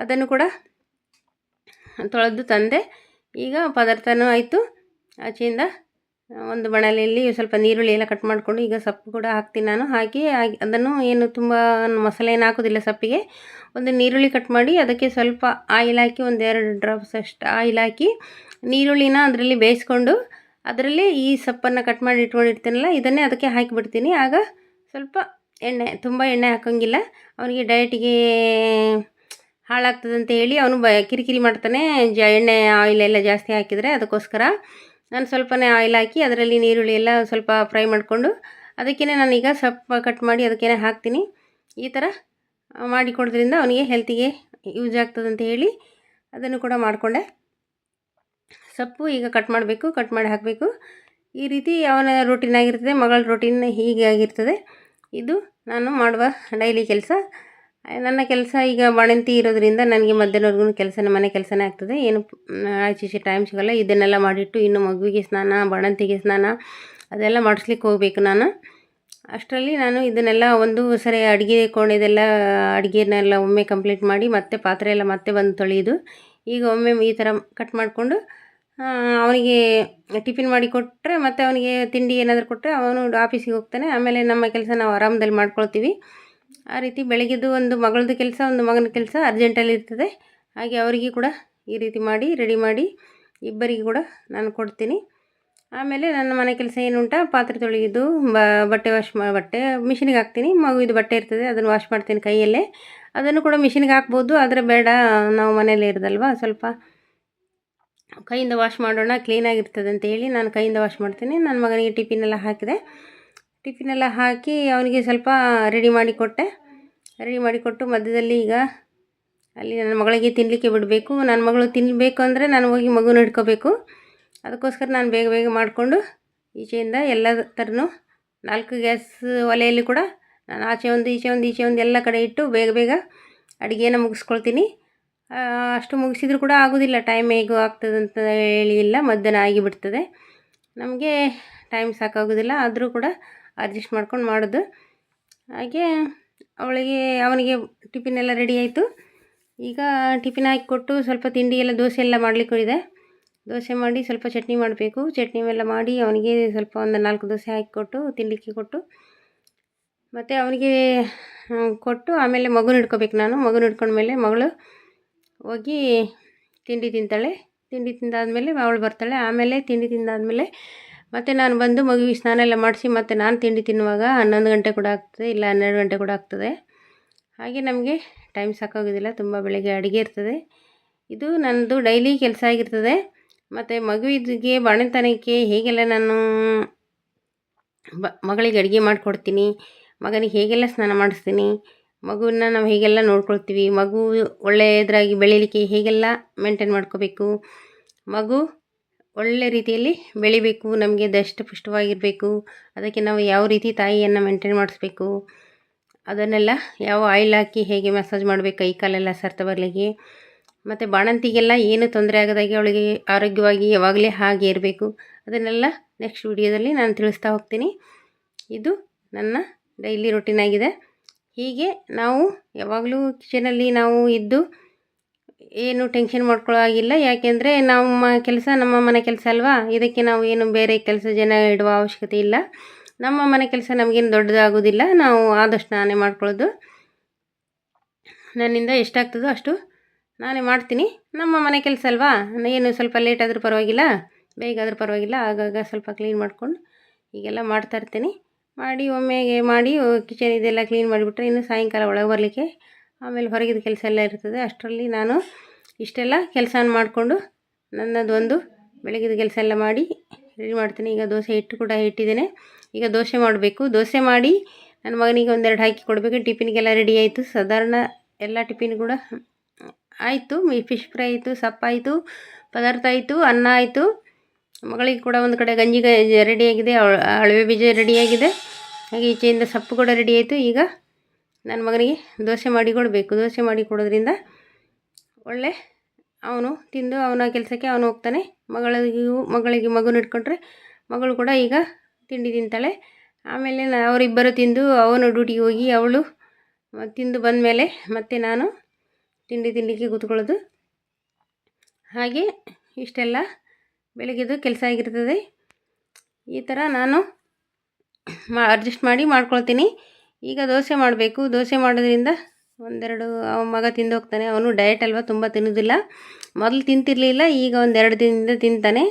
ಅದನ್ನು ಕೂಡ ತೊಳೆದು ತಂದೆ. ಈಗ ಪದಾರ್ಥನೂ ಆಯಿತು. ಆಚೆಯಿಂದ ಒಂದು ಬಾಣಲೆಯಲ್ಲಿ ಸ್ವಲ್ಪ ನೀರುಳ್ಳಿ ಎಲ್ಲ ಕಟ್ ಮಾಡಿಕೊಂಡು ಈಗ ಸೊಪ್ಪು ಕೂಡ ಹಾಕ್ತೀನಿ ನಾನು. ಹಾಕಿ ಅದನ್ನು ಏನು ತುಂಬ ಮಸಾಲೆ ಏನು ಹಾಕೋದಿಲ್ಲ ಸೊಪ್ಪಿಗೆ. ಒಂದು ನೀರುಳ್ಳಿ ಕಟ್ ಮಾಡಿ ಅದಕ್ಕೆ ಸ್ವಲ್ಪ ಆಯಿಲ್ ಹಾಕಿ 1-2 ಡ್ರಾಪ್ಸ್ ಅಷ್ಟು ಆಯಿಲ್ ಹಾಕಿ ನೀರುಳ್ಳಿನ ಅದರಲ್ಲಿ ಬೇಯಿಸ್ಕೊಂಡು ಅದರಲ್ಲಿ ಈ ಸೊಪ್ಪನ್ನು ಕಟ್ ಮಾಡಿ ಇಟ್ಕೊಂಡಿರ್ತೀನಲ್ಲ ಇದನ್ನೇ ಅದಕ್ಕೆ ಹಾಕಿಬಿಡ್ತೀನಿ. ಆಗ ಸ್ವಲ್ಪ ಎಣ್ಣೆ, ತುಂಬ ಎಣ್ಣೆ ಹಾಕೋಂಗಿಲ್ಲ, ಅವನಿಗೆ ಡಯಟಿಗೆ ಹಾಳಾಗ್ತದೆ ಅಂತ ಹೇಳಿ ಅವನು ಕಿರಿಕಿರಿ ಮಾಡ್ತಾನೆ ಎಣ್ಣೆ ಆಯಿಲೆಲ್ಲ ಜಾಸ್ತಿ ಹಾಕಿದರೆ. ಅದಕ್ಕೋಸ್ಕರ ನಾನು ಸ್ವಲ್ಪನೇ ಆಯಿಲ್ ಹಾಕಿ ಅದರಲ್ಲಿ ನೀರುಳ್ಳಿ ಎಲ್ಲ ಸ್ವಲ್ಪ ಫ್ರೈ ಮಾಡಿಕೊಂಡು ಅದಕ್ಕೇ ನಾನೀಗ ಸೊಪ್ಪು ಕಟ್ ಮಾಡಿ ಅದಕ್ಕೇ ಹಾಕ್ತೀನಿ. ಈ ಥರ ಮಾಡಿಕೊಡೋದ್ರಿಂದ ಅವನಿಗೆ ಹೆಲ್ತಿಗೆ ಯೂಸ್ ಆಗ್ತದೆ ಅಂತ ಹೇಳಿ ಅದನ್ನು ಕೂಡ ಮಾಡಿಕೊಂಡೆ. ಸೊಪ್ಪು ಈಗ ಕಟ್ ಮಾಡಬೇಕು, ಕಟ್ ಮಾಡಿ ಹಾಕಬೇಕು. ಈ ರೀತಿ ಅವನ ರೂಟೀನ್ ಆಗಿರ್ತದೆ, ಮಗಳ ರೂಟೀನ್ ಹೀಗೆ ಆಗಿರ್ತದೆ. ಇದು ನಾನು ಮಾಡುವ ಡೈಲಿ ಕೆಲಸ. ನನ್ನ ಕೆಲಸ ಈಗ ಬಾಣಂತಿ ಇರೋದ್ರಿಂದ ನನಗೆ ಮಧ್ಯಾಹ್ನವರೆಗೂ ಕೆಲಸನೇ, ಮನೆ ಕೆಲಸನೇ ಆಗ್ತದೆ. ಏನು ಆಚೆ ಟೈಮ್ ಸಿಗೋಲ್ಲ. ಇದನ್ನೆಲ್ಲ ಮಾಡಿಟ್ಟು ಇನ್ನು ಮಗುವಿಗೆ ಸ್ನಾನ, ಬಾಣಂತಿಗೆ ಸ್ನಾನ ಅದೆಲ್ಲ ಮಾಡಿಸ್ಲಿಕ್ಕೆ ಹೋಗಬೇಕು ನಾನು. ಅಷ್ಟರಲ್ಲಿ ನಾನು ಇದನ್ನೆಲ್ಲ ಒಂದು ಸರಿ ಅಡುಗೆ ಕೋಣೆದೆಲ್ಲ ಅಡುಗೆನೆಲ್ಲ ಒಮ್ಮೆ ಕಂಪ್ಲೀಟ್ ಮಾಡಿ ಮತ್ತೆ ಪಾತ್ರೆ ಎಲ್ಲ ಮತ್ತೆ ಬಂದು ತೊಳೆಯೋದು. ಈಗ ಒಮ್ಮೆ ಈ ಥರ ಕಟ್ ಮಾಡಿಕೊಂಡು ಅವನಿಗೆ ಟಿಫಿನ್ ಮಾಡಿ ಕೊಟ್ಟರೆ ಮತ್ತು ಅವನಿಗೆ ತಿಂಡಿ ಏನಾದರೂ ಕೊಟ್ಟರೆ ಅವನು ಆಫೀಸಿಗೆ ಹೋಗ್ತಾನೆ. ಆಮೇಲೆ ನಮ್ಮ ಕೆಲಸ ನಾವು ಆರಾಮದಲ್ಲಿ ಮಾಡ್ಕೊಳ್ತೀವಿ. ಆ ರೀತಿ ಬೆಳಗ್ಗೆದು ಒಂದು ಮಗಳದ್ದು ಕೆಲಸ, ಒಂದು ಮಗನ ಕೆಲಸ ಅರ್ಜೆಂಟಲ್ಲಿ ಇರ್ತದೆ. ಹಾಗೆ ಅವರಿಗೆ ಕೂಡ ಈ ರೀತಿ ಮಾಡಿ ರೆಡಿ ಮಾಡಿ ಇಬ್ಬರಿಗೆ ಕೂಡ ನಾನು ಕೊಡ್ತೀನಿ. ಆಮೇಲೆ ನನ್ನ ಮನೆ ಕೆಲಸ ಏನುಂಟ, ಪಾತ್ರೆ ತೊಳೆಯೋದು, ಬಟ್ಟೆ ಬಟ್ಟೆ ಮಿಷಿನಿಗೆ ಹಾಕ್ತೀನಿ. ಮಗುವಿದು ಬಟ್ಟೆ ಇರ್ತದೆ ಅದನ್ನು ವಾಶ್ ಮಾಡ್ತೀನಿ ಕೈಯಲ್ಲೇ. ಅದನ್ನು ಕೂಡ ಮಿಷಿನಿಗೆ ಹಾಕ್ಬೋದು, ಆದರೆ ಬೇಡ, ನಾವು ಮನೆಯಲ್ಲೇ ಇರೋದಲ್ವ, ಸ್ವಲ್ಪ ಕೈಯಿಂದ ವಾಶ್ ಮಾಡೋಣ ಕ್ಲೀನಾಗಿರ್ತದೆ ಅಂತೇಳಿ ನಾನು ಕೈಯಿಂದ ವಾಶ್ ಮಾಡ್ತೀನಿ. ನನ್ನ ಮಗನಿಗೆ ಟಿಫಿನೆಲ್ಲ ಹಾಕಿದೆ. ಟಿಫಿನೆಲ್ಲ ಹಾಕಿ ಅವನಿಗೆ ಸ್ವಲ್ಪ ರೆಡಿ ಮಾಡಿ ಕೊಟ್ಟೆ. ರೆಡಿ ಮಾಡಿಕೊಟ್ಟು ಮಧ್ಯದಲ್ಲಿ ಈಗ ಅಲ್ಲಿ ನನ್ನ ಮಗಳಿಗೆ ತಿನ್ನಲಿಕ್ಕೆ ಬಿಡಬೇಕು. ನನ್ನ ಮಗಳು ತಿನ್ನಬೇಕು ಅಂದರೆ ನಾನು ಹೋಗಿ ಮಗುನ ಹಿಡ್ಕೋಬೇಕು. ಅದಕ್ಕೋಸ್ಕರ ನಾನು ಬೇಗ ಬೇಗ ಮಾಡಿಕೊಂಡು ಈಚೆಯಿಂದ ಎಲ್ಲ ಥರನೂ 4 ಗ್ಯಾಸ್ ಒಲೆಯಲ್ಲಿ ಕೂಡ ನಾನು ಆಚೆ ಒಂದು ಈಚೆ ಒಂದು ಈಚೆ ಒಂದು ಎಲ್ಲ ಕಡೆ ಇಟ್ಟು ಬೇಗ ಬೇಗ ಅಡುಗೆಯನ್ನು ಮುಗಿಸ್ಕೊಳ್ತೀನಿ. ಅಷ್ಟು ಮುಗಿಸಿದರೂ ಕೂಡ ಆಗೋದಿಲ್ಲ, ಟೈಮ್ ಹೇಗೂ ಆಗ್ತದೆ ಅಂತ ಹೇಳಿ ಇಲ್ಲ, ಮಧ್ಯಾಹ್ನ ಆಗಿಬಿಡ್ತದೆ. ನಮಗೆ ಟೈಮ್ ಸಾಕಾಗೋದಿಲ್ಲ, ಆದರೂ ಕೂಡ ಅಡ್ಜಸ್ಟ್ ಮಾಡ್ಕೊಂಡು ಮಾಡೋದು. ಹಾಗೆ ಅವನಿಗೆ ಟಿಫಿನ್ ಎಲ್ಲ ರೆಡಿ ಆಯಿತು. ಈಗ ಟಿಫಿನ್ ಹಾಕಿಕೊಟ್ಟು ಸ್ವಲ್ಪ ತಿಂಡಿ ಎಲ್ಲ ದೋಸೆ ಎಲ್ಲ ಮಾಡಲಿಕ್ಕೂ ಇದೆ. ದೋಸೆ ಮಾಡಿ ಸ್ವಲ್ಪ ಚಟ್ನಿ ಮಾಡಬೇಕು. ಚಟ್ನಿ ಎಲ್ಲ ಮಾಡಿ ಅವನಿಗೆ ಸ್ವಲ್ಪ ಒಂದು 4 ದೋಸೆ ಹಾಕಿಕೊಟ್ಟು ತಿನ್ನಲಿಕ್ಕೆ ಕೊಟ್ಟು ಮತ್ತು ಅವನಿಗೆ ಕೊಟ್ಟು ಆಮೇಲೆ ಮಗುನ ಹಿಡ್ಕೋಬೇಕು ನಾನು. ಮಗುನ ಹಿಡ್ಕೊಂಡ್ಮೇಲೆ ಮಗಳು ಹೋಗಿ ತಿಂಡಿ ತಿಂತಾಳೆ. ತಿಂಡಿ ತಿಂದಾದಮೇಲೆ ಅವಳು ಬರ್ತಾಳೆ. ಆಮೇಲೆ ತಿಂಡಿ ತಿಂದಾದಮೇಲೆ ಮತ್ತು ನಾನು ಬಂದು ಮಗುವಿಗೆ ಸ್ನಾನ ಎಲ್ಲ ಮಾಡಿಸಿ ಮತ್ತು ನಾನು ತಿಂಡಿ ತಿನ್ನುವಾಗ 11 ಗಂಟೆ ಕೂಡ ಆಗ್ತದೆ, ಇಲ್ಲ 12 ಗಂಟೆ ಕೂಡ ಆಗ್ತದೆ. ಹಾಗೆ ನಮಗೆ ಟೈಮ್ ಸಾಕಾಗೋದಿಲ್ಲ, ತುಂಬ ಬೆಳಗ್ಗೆ ಅಡುಗೆ ಇರ್ತದೆ. ಇದು ನನ್ನದು ಡೈಲಿ ಕೆಲಸ ಆಗಿರ್ತದೆ. ಮತ್ತು ಮಗುವಿಗೆ ಬಾಣಂತನಕ್ಕೆ ಹೇಗೆಲ್ಲ ನಾನು ಮಗಳಿಗೆ ಅಡುಗೆ ಮಾಡಿಕೊಡ್ತೀನಿ, ಮಗನಿಗೆ ಹೇಗೆಲ್ಲ ಸ್ನಾನ ಮಾಡಿಸ್ತೀನಿ, ಮಗುವನ್ನು ನಾವು ಹೇಗೆಲ್ಲ ನೋಡ್ಕೊಳ್ತೀವಿ, ಮಗು ಒಳ್ಳೆಯದಾಗಿ ಬೆಳೀಲಿಕ್ಕೆ ಹೇಗೆಲ್ಲ ಮೇಂಟೈನ್ ಮಾಡ್ಕೋಬೇಕು, ಮಗು ಒಳ್ಳೆ ರೀತಿಯಲ್ಲಿ ಬೆಳಿಬೇಕು, ನಮಗೆ ದಷ್ಟಪುಷ್ಟವಾಗಿರಬೇಕು, ಅದಕ್ಕೆ ನಾವು ಯಾವ ರೀತಿ ತಾಯಿಯನ್ನು ಮೇಂಟೈನ್ ಮಾಡಿಸ್ಬೇಕು, ಅದನ್ನೆಲ್ಲ ಯಾವ ಆಯಿಲ್ ಹಾಕಿ ಹೇಗೆ ಮಸಾಜ್ ಮಾಡಬೇಕು ಕೈ ಕಾಲೆಲ್ಲ ಸರಿತ ಬರಲಿಕ್ಕೆ, ಮತ್ತು ಬಾಣಂತಿಗೆಲ್ಲ ಏನು ತೊಂದರೆ ಆಗದಾಗೆ ಅವಳಿಗೆ ಆರೋಗ್ಯವಾಗಿ ಯಾವಾಗಲೇ ಹಾಗೆ ಇರಬೇಕು, ಅದನ್ನೆಲ್ಲ ನೆಕ್ಸ್ಟ್ ವಿಡಿಯೋದಲ್ಲಿ ನಾನು ತಿಳಿಸ್ತಾ ಹೋಗ್ತೀನಿ. ಇದು ನನ್ನ ಡೈಲಿ ರೊಟೀನ್ ಆಗಿದೆ. ಹೀಗೆ ನಾವು ಯಾವಾಗಲೂ ಕಿಚನಲ್ಲಿ ನಾವು ಇದ್ದು ಏನು ಟೆನ್ಷನ್ ಮಾಡ್ಕೊಳ್ಳೋ ಹಾಗಿಲ್ಲ. ಯಾಕೆಂದರೆ ನಮ್ಮ ಕೆಲಸ ನಮ್ಮ ಮನೆ ಕೆಲಸ ಅಲ್ವಾ, ಇದಕ್ಕೆ ನಾವು ಏನು ಬೇರೆ ಕೆಲಸ ಜನ ಇಡುವ ಅವಶ್ಯಕತೆ ಇಲ್ಲ. ನಮ್ಮ ಮನೆ ಕೆಲಸ ನಮಗೇನು ದೊಡ್ಡದಾಗೋದಿಲ್ಲ, ನಾವು ಆದಷ್ಟು ನಾನೇ ಮಾಡ್ಕೊಳ್ಳೋದು. ನನ್ನಿಂದ ಎಷ್ಟಾಗ್ತದೋ ಅಷ್ಟು ನಾನೇ ಮಾಡ್ತೀನಿ. ನಮ್ಮ ಮನೆ ಕೆಲಸ ಅಲ್ವಾ, ಏನು ಸ್ವಲ್ಪ ಲೇಟ್ ಆದರೂ ಪರವಾಗಿಲ್ಲ, ಬೇಗ ಆದರೂ ಪರವಾಗಿಲ್ಲ, ಆಗಾಗ ಸ್ವಲ್ಪ ಕ್ಲೀನ್ ಮಾಡ್ಕೊಂಡು ಹೀಗೆಲ್ಲ ಮಾಡ್ತಾಯಿರ್ತೀನಿ. ಮಾಡಿ ಒಮ್ಮೆಗೆ ಮಾಡಿ ಕಿಚನ್ ಇದೆಲ್ಲ ಕ್ಲೀನ್ ಮಾಡಿಬಿಟ್ರೆ ಇನ್ನು ಸಾಯಂಕಾಲ ಒಳಗೆ ಬರಲಿಕ್ಕೆ ಆಮೇಲೆ ಹೊರಗಿದ ಕೆಲಸ ಎಲ್ಲ ಇರ್ತದೆ. ಅಷ್ಟರಲ್ಲಿ ನಾನು ಇಷ್ಟೆಲ್ಲ ಕೆಲಸ ಮಾಡಿಕೊಂಡು ನನ್ನದೊಂದು ಬೆಳಗಿದ ಕೆಲಸ ಎಲ್ಲ ಮಾಡಿ ರೆಡಿ ಮಾಡ್ತೀನಿ. ಈಗ ದೋಸೆ ಹಿಟ್ಟು ಕೂಡ ಇಟ್ಟಿದ್ದೇನೆ. ಈಗ ದೋಸೆ ಮಾಡಬೇಕು. ದೋಸೆ ಮಾಡಿ ನನ್ನ ಮಗನಿಗೆ 1-2 ಹಾಕಿ ಕೊಡಬೇಕು. ಟಿಫಿನ್ಗೆಲ್ಲ ರೆಡಿ ಆಯಿತು. ಸಾಧಾರಣ ಎಲ್ಲ ಟಿಫಿನ್ ಕೂಡ ಆಯಿತು. ಫಿಶ್ ಫ್ರೈ ಆಯಿತು, ಸಪ್ಪಾಯಿತು, ಪದಾರ್ಥ ಆಯಿತು, ಅನ್ನ ಆಯಿತು. ಮಗಳಿಗೆ ಕೂಡ ಒಂದು ಕಡೆ ಗಂಜಿಗೆ ರೆಡಿಯಾಗಿದೆ, ಅಳವೆ ಬೀಜ ರೆಡಿಯಾಗಿದೆ. ಹಾಗೆ ಈಚೆಯಿಂದ ಸೊಪ್ಪು ಕೂಡ ರೆಡಿ ಆಯಿತು. ಈಗ ನನ್ನ ಮಗನಿಗೆ ದೋಸೆ ಮಾಡಿ ಕೊಡಬೇಕು. ದೋಸೆ ಮಾಡಿ ಕೊಡೋದ್ರಿಂದ ಒಳ್ಳೆ ಅವನು ತಿಂದು ಅವನ ಕೆಲಸಕ್ಕೆ ಅವನು ಹೋಗ್ತಾನೆ. ಮಗಳಿಗೆ ಮಗುನ ಇಟ್ಕೊಂಡ್ರೆ ಮಗಳು ಕೂಡ ಈಗ ತಿಂಡಿ ತಿಂತಾಳೆ. ಆಮೇಲೆ ಅವರಿಬ್ಬರು ತಿಂದು ಅವನು ಡ್ಯೂಟಿಗೆ ಹೋಗಿ ಅವಳು ತಿಂದು ಬಂದ ಮೇಲೆ ಮತ್ತೆ ನಾನು ತಿಂಡಿ ತಿನ್ನಲಿಕ್ಕೆ ಕೂತ್ಕೊಳ್ಳೋದು. ಹಾಗೆ ಇಷ್ಟೆಲ್ಲ ಬೆಳಗ್ಗೆದು ಕೆಲಸ ಆಗಿರ್ತದೆ. ಈ ಥರ ನಾನು ಅಡ್ಜಸ್ಟ್ ಮಾಡಿ ಮಾಡ್ಕೊಳ್ತೀನಿ. ಈಗ ದೋಸೆ ಮಾಡಬೇಕು. ದೋಸೆ ಮಾಡೋದ್ರಿಂದ 1-2 ಮಗ ತಿಂದು ಹೋಗ್ತಾನೆ. ಅವನು ಡಯಟ್ ಅಲ್ವಾ, ತುಂಬ ತಿನ್ನೋದಿಲ್ಲ. ಮೊದಲು ತಿಂತಿರಲಿಲ್ಲ, ಈಗ 1-2 ದಿನದಿಂದ ತಿಂತಾನೆ.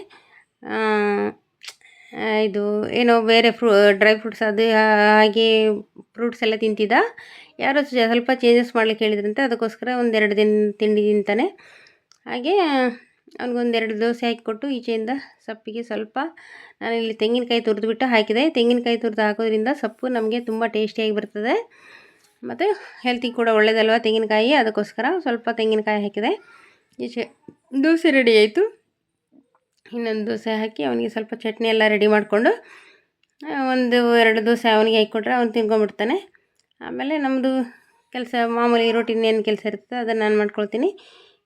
ಇದು ಏನೋ ಬೇರೆ ಡ್ರೈ ಫ್ರೂಟ್ಸ್ ಅದು ಹಾಗೆ ಫ್ರೂಟ್ಸ್ ಎಲ್ಲ ತಿಂತಿದ್ದ. ಯಾರೋ ಸ್ವಲ್ಪ ಚೇಂಜಸ್ ಮಾಡ್ಲಿಕ್ಕೆ ಹೇಳಿದ್ರಂತೆ, ಅದಕ್ಕೋಸ್ಕರ 1-2 ದಿನ ತಿಂಡಿ ತಿಂತಾನೆ. ಹಾಗೆ ಅವ್ನಿಗೆ 1-2 ದೋಸೆ ಹಾಕಿಕೊಟ್ಟು ಈಚೆಯಿಂದ ಸೊಪ್ಪಿಗೆ ಸ್ವಲ್ಪ ನಾನಿಲ್ಲಿ ತೆಂಗಿನಕಾಯಿ ತುರಿದುಬಿಟ್ಟು ಹಾಕಿದೆ. ತೆಂಗಿನಕಾಯಿ ತುರಿದು ಹಾಕೋದ್ರಿಂದ ಸೊಪ್ಪು ನಮಗೆ ತುಂಬ ಟೇಸ್ಟಿಯಾಗಿ ಬರ್ತದೆ ಮತ್ತು ಹೆಲ್ತಿಗೆ ಕೂಡ ಒಳ್ಳೆಯದಲ್ವ ತೆಂಗಿನಕಾಯಿ, ಅದಕ್ಕೋಸ್ಕರ ಸ್ವಲ್ಪ ತೆಂಗಿನಕಾಯಿ ಹಾಕಿದೆ. ಈಚೆ ದೋಸೆ ರೆಡಿ ಆಯಿತು. ಇನ್ನೊಂದು ದೋಸೆ ಹಾಕಿ ಅವನಿಗೆ ಸ್ವಲ್ಪ ಚಟ್ನಿ ಎಲ್ಲ ರೆಡಿ ಮಾಡಿಕೊಂಡು 1-2 ದೋಸೆ ಅವನಿಗೆ ಹಾಕಿಕೊಟ್ರೆ ಅವನು ತಿನ್ಕೊಂಡ್ಬಿಡ್ತಾನೆ. ಆಮೇಲೆ ನಮ್ಮದು ಕೆಲಸ ಮಾಮೂಲಿ ರೋಟಿನ್ ಏನು ಕೆಲಸ ಇರ್ತದೆ ಅದನ್ನು ನಾನು ಮಾಡ್ಕೊಳ್ತೀನಿ.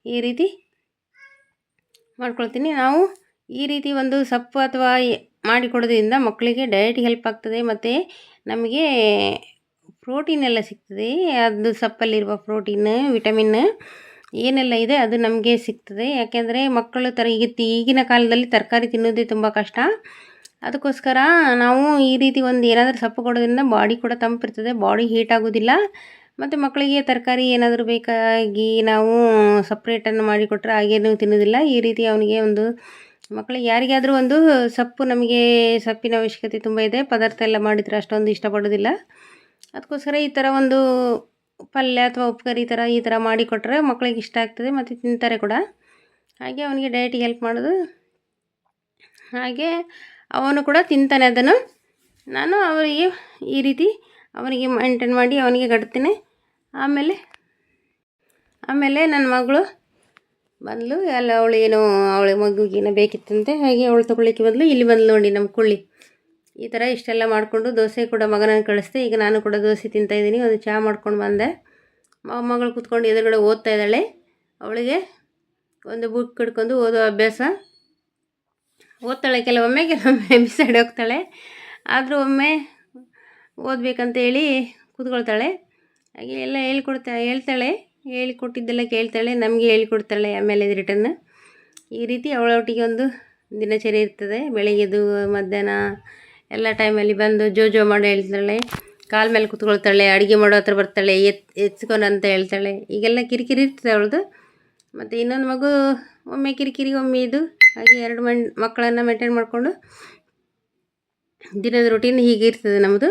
ಈ ರೀತಿ ಮಾಡ್ಕೊಳ್ತೀನಿ. ನಾವು ಈ ರೀತಿ ಒಂದು ಸೊಪ್ಪು ಅಥವಾ ಮಾಡಿಕೊಡೋದ್ರಿಂದ ಮಕ್ಕಳಿಗೆ ಡಯಟ್ ಹೆಲ್ಪ್ ಆಗ್ತದೆ ಮತ್ತು ನಮಗೆ ಪ್ರೋಟೀನ್ ಎಲ್ಲ ಸಿಗ್ತದೆ. ಅದು ಸೊಪ್ಪಲ್ಲಿರುವ ಪ್ರೋಟೀನ್, ವಿಟಮಿನ್ ಏನೆಲ್ಲ ಇದೆ ಅದು ನಮಗೆ ಸಿಗ್ತದೆ. ಯಾಕೆಂದರೆ ಮಕ್ಕಳು ಈಗಿನ ಕಾಲದಲ್ಲಿ ತರಕಾರಿ ತಿನ್ನೋದೇ ತುಂಬ ಕಷ್ಟ. ಅದಕ್ಕೋಸ್ಕರ ನಾವು ಈ ರೀತಿ ಒಂದು ಏನಾದರೂ ಸೊಪ್ಪು ಕೊಡೋದ್ರಿಂದ ಬಾಡಿ ಕೂಡ ತಂಪಿರ್ತದೆ, ಬಾಡಿ ಹೀಟ್ ಆಗೋದಿಲ್ಲ. ಮತ್ತು ಮಕ್ಕಳಿಗೆ ತರಕಾರಿ ಏನಾದರೂ ಬೇಕಾಗಿ ನಾವು ಸಪ್ರೇಟನ್ನು ಮಾಡಿಕೊಟ್ರೆ ಹಾಗೇನೂ ತಿನ್ನೋದಿಲ್ಲ. ಈ ರೀತಿ ಅವನಿಗೆ ಒಂದು ಮಕ್ಕಳಿಗೆ ಯಾರಿಗಾದರೂ ಒಂದು ಸೊಪ್ಪು, ನಮಗೆ ಸೊಪ್ಪಿನ ಅವಶ್ಯಕತೆ ತುಂಬ ಇದೆ. ಪದಾರ್ಥ ಎಲ್ಲ ಮಾಡಿದರೆ ಅಷ್ಟೊಂದು ಇಷ್ಟಪಡೋದಿಲ್ಲ. ಅದಕ್ಕೋಸ್ಕರ ಈ ಥರ ಒಂದು ಪಲ್ಯ ಅಥವಾ ಉಪಕಾರಿ ಈ ಥರ ಮಾಡಿಕೊಟ್ರೆ ಮಕ್ಕಳಿಗೆ ಇಷ್ಟ ಆಗ್ತದೆ ಮತ್ತು ತಿಂತಾರೆ ಕೂಡ. ಹಾಗೆ ಅವನಿಗೆ ಡಯಟಿಗೆ ಹೆಲ್ಪ್ ಮಾಡೋದು, ಹಾಗೆ ಅವನು ಕೂಡ ತಿಂತಾನೆ ಅದನ್ನು. ನಾನು ಅವರಿಗೆ ಈ ರೀತಿ ಅವನಿಗೆ ಮೇಂಟೈನ್ ಮಾಡಿ ಅವನಿಗೆ ಕಟ್ತೇನೆ. ಆಮೇಲೆ ನನ್ನ ಮಗಳು ಬಂದಳು. ಅವಳು ಏನೋ ಅವಳ ಮಗುಗೇನೋ ಬೇಕಿತ್ತಂತೆ, ಹಾಗೆ ಅವಳು ತೊಗೊಳ್ಳಿಕ್ಕೆ ಬಂದಳು. ಇಲ್ಲಿ ಬಂದು ನೋಡಿ ನಮ್ಮ ಕುಳ್ಳಿ. ಈ ಥರ ಇಷ್ಟೆಲ್ಲ ಮಾಡಿಕೊಂಡು ದೋಸೆ ಕೂಡ ಮಗನನ್ನು ಕಳಿಸ್ದೆ. ಈಗ ನಾನು ಕೂಡ ದೋಸೆ ತಿಂತಾಯಿದ್ದೀನಿ. ಒಂದು ಚಹಾ ಮಾಡ್ಕೊಂಡು ಬಂದೆ. ಮಗಳು ಕೂತ್ಕೊಂಡು ಎದುರುಗಡೆ ಓದ್ತಾ ಇದ್ದಾಳೆ. ಅವಳಿಗೆ ಒಂದು ಬುಕ್ ಹಿಡ್ಕೊಂಡು ಓದೋ ಅಭ್ಯಾಸ. ಓದ್ತಾಳೆ, ಕೆಲವೊಮ್ಮೆ ಬಿಸಾಡಿ ಹೋಗ್ತಾಳೆ. ಆದರೂ ಒಮ್ಮೆ ಓದಬೇಕಂತೇಳಿ ಕೂತ್ಕೊಳ್ತಾಳೆ. ಹಾಗೆ ಎಲ್ಲ ಹೇಳ್ತಾಳೆ, ಹೇಳಿಕೊಟ್ಟಿದ್ದೆಲ್ಲ ಕೇಳ್ತಾಳೆ, ನಮಗೆ ಹೇಳಿಕೊಡ್ತಾಳೆ ಆಮೇಲೆ ರಿಟರ್ನ್. ಈ ರೀತಿ ಅವಳೊಟ್ಟಿಗೆ ಒಂದು ದಿನಚರಿ ಇರ್ತದೆ. ಬೆಳಗ್ಗೆದು ಮಧ್ಯಾಹ್ನ ಎಲ್ಲ ಟೈಮಲ್ಲಿ ಬಂದು ಜೋ ಮಾಡಿ ಹೇಳ್ತಾಳೆ, ಕಾಲ ಮೇಲೆ ಕೂತ್ಕೊಳ್ತಾಳೆ, ಅಡುಗೆ ಮಾಡೋ ಹತ್ರ ಬರ್ತಾಳೆ, ಎತ್ಸ್ಕೊಂಡು ಅಂತ ಹೇಳ್ತಾಳೆ. ಈಗೆಲ್ಲ ಕಿರಿಕಿರಿ ಇರ್ತದೆ ಅವಳದು. ಮತ್ತು ಇನ್ನೊಂದು ಮಗು ಒಮ್ಮೆ ಕಿರಿಕಿರಿ, ಒಮ್ಮೆ ಇದು, ಹಾಗೆ 2 ಮಕ್ಕಳನ್ನು ಮೇಂಟೈನ್ ಮಾಡಿಕೊಂಡು ದಿನದ ರೂಟೀನ್ ಹೀಗೆ ಇರ್ತದೆ ನಮ್ಮದು.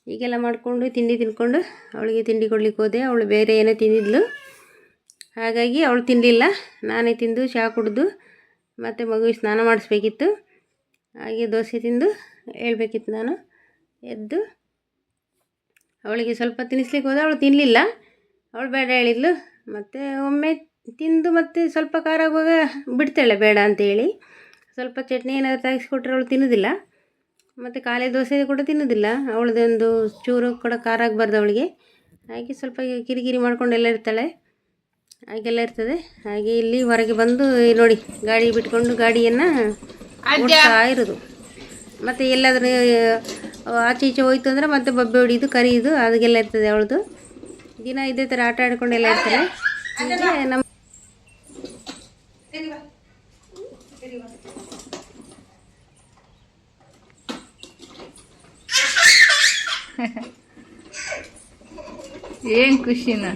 ಹೀಗೆಲ್ಲ ಮಾಡಿಕೊಂಡು ತಿಂಡಿ ತಿಂದ್ಕೊಂಡು ಅವಳಿಗೆ ತಿಂಡಿ ಕೊಡ್ಲಿಕ್ಕೆ ಹೋದೆ. ಅವಳು ಬೇರೆ ಏನೋ ತಿಂದಿದ್ಲು, ಹಾಗಾಗಿ ಅವಳು ತಿನ್ನಲಿಲ್ಲ. ನಾನೇ ತಿಂದು ಚಹಾ ಕುಡಿದು ಮತ್ತು ಮಗುವಿಗೆ ಸ್ನಾನ ಮಾಡಿಸ್ಬೇಕಿತ್ತು. ಹಾಗೆ ದೋಸೆ ತಿಂದು ಹೇಳ್ಬೇಕಿತ್ತು. ನಾನು ಎದ್ದು ಅವಳಿಗೆ ಸ್ವಲ್ಪ ತಿನ್ನಿಸ್ಲಿಕ್ಕೆ ಹೋದೆ. ಅವಳು ತಿನ್ನಲಿಲ್ಲ, ಅವಳು ಬೇಡ ಹೇಳಿದ್ಲು. ಮತ್ತು ಒಮ್ಮೆ ತಿಂದು ಮತ್ತು ಸ್ವಲ್ಪ ಖಾರ ಆಗುವಾಗ ಬಿಡ್ತಾಳೆ ಬೇಡ ಅಂತೇಳಿ. ಸ್ವಲ್ಪ ಚಟ್ನಿ ಏನಾದರೂ ತೆಗೆಸಿಕೊಟ್ರೆ ಅವಳು ತಿನ್ನೋದಿಲ್ಲ. ಮತ್ತು ಖಾಲಿ ದೋಸೆ ಕೂಡ ತಿನ್ನೋದಿಲ್ಲ. ಅವಳದೊಂದು ಚೂರು ಕೂಡ ಖಾರ ಆಗಬಾರ್ದು ಅವಳಿಗೆ. ಹಾಗೆ ಸ್ವಲ್ಪ ಕಿರಿಕಿರಿ ಮಾಡ್ಕೊಂಡೆಲ್ಲ ಇರ್ತಾಳೆ, ಹಾಗೆಲ್ಲ ಇರ್ತದೆ. ಹಾಗೆ ಇಲ್ಲಿ ಹೊರಗೆ ಬಂದು ನೋಡಿ ಗಾಡಿ ಬಿಟ್ಕೊಂಡು ಗಾಡಿಯನ್ನು ಓಡ್ತಾ ಇರೋದು. ಮತ್ತು ಎಲ್ಲಾದರೂ ಆಚೆ ಈಚೆ ಹೋಯ್ತು ಅಂದರೆ ಮತ್ತೆ ಬಬ್ಬೆ ಹೊಡಿಯೋದು, ಕರಿಯೋದು, ಅದಕ್ಕೆಲ್ಲ ಇರ್ತದೆ ಅವಳದು. ದಿನ ಇದೇ ಥರ ಆಟ ಆಡ್ಕೊಂಡೆಲ್ಲ ಇರ್ತಾರೆ. ನಮ್ಮ ಏನು ಖುಷಿನ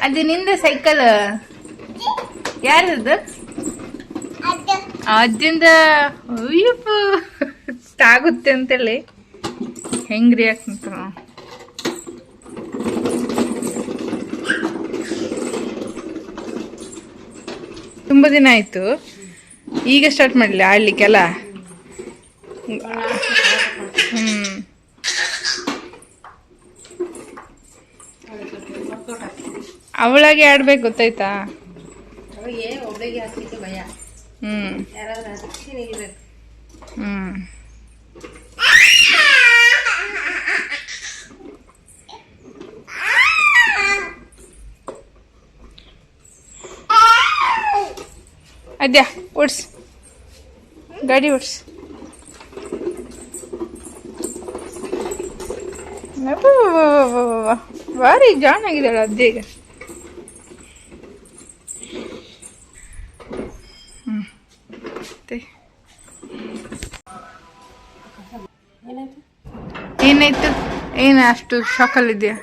ಅದು ನಿಂದ ಸೈಕಲ್ ಯಾರದು? ಅಜ್ಜಿಂದ. ಅಯ್ಯಪ್ಪ ಆಗುತ್ತೆ ಅಂತೇಳಿ ಹೆಂಗ್ ರಿಯಾಕ್ಟ್ ಅಂತ. ತುಂಬ ದಿನ ಆಯಿತು, ಈಗ ಸ್ಟಾರ್ಟ್ ಮಾಡಲಿ ಆಡ್ಲಿಕ್ಕೆಲ್ಲ. ಅವಳಾಗೆ ಆಡ್ಬೇಕು, ಗೊತ್ತಾಯ್ತಾ? ಒಬ್ಬಳಿಗೆ ಹಚ್ಚಲಿಕ್ಕೆ ಭಯ. ಅದ್ಯಾ ಓಡ್ಸ್, ಗಾಡಿ ಓಡ್ಸ್. ಭಾರಿ ಜಾನ್ ಆಗಿದ್ದಾಳೆ ಅದ್ದೇಗ. ಏನಾಯ್ತು? ಏನು ಅಷ್ಟು ಶಾಕಲ್ಲಿದೆಯಾ?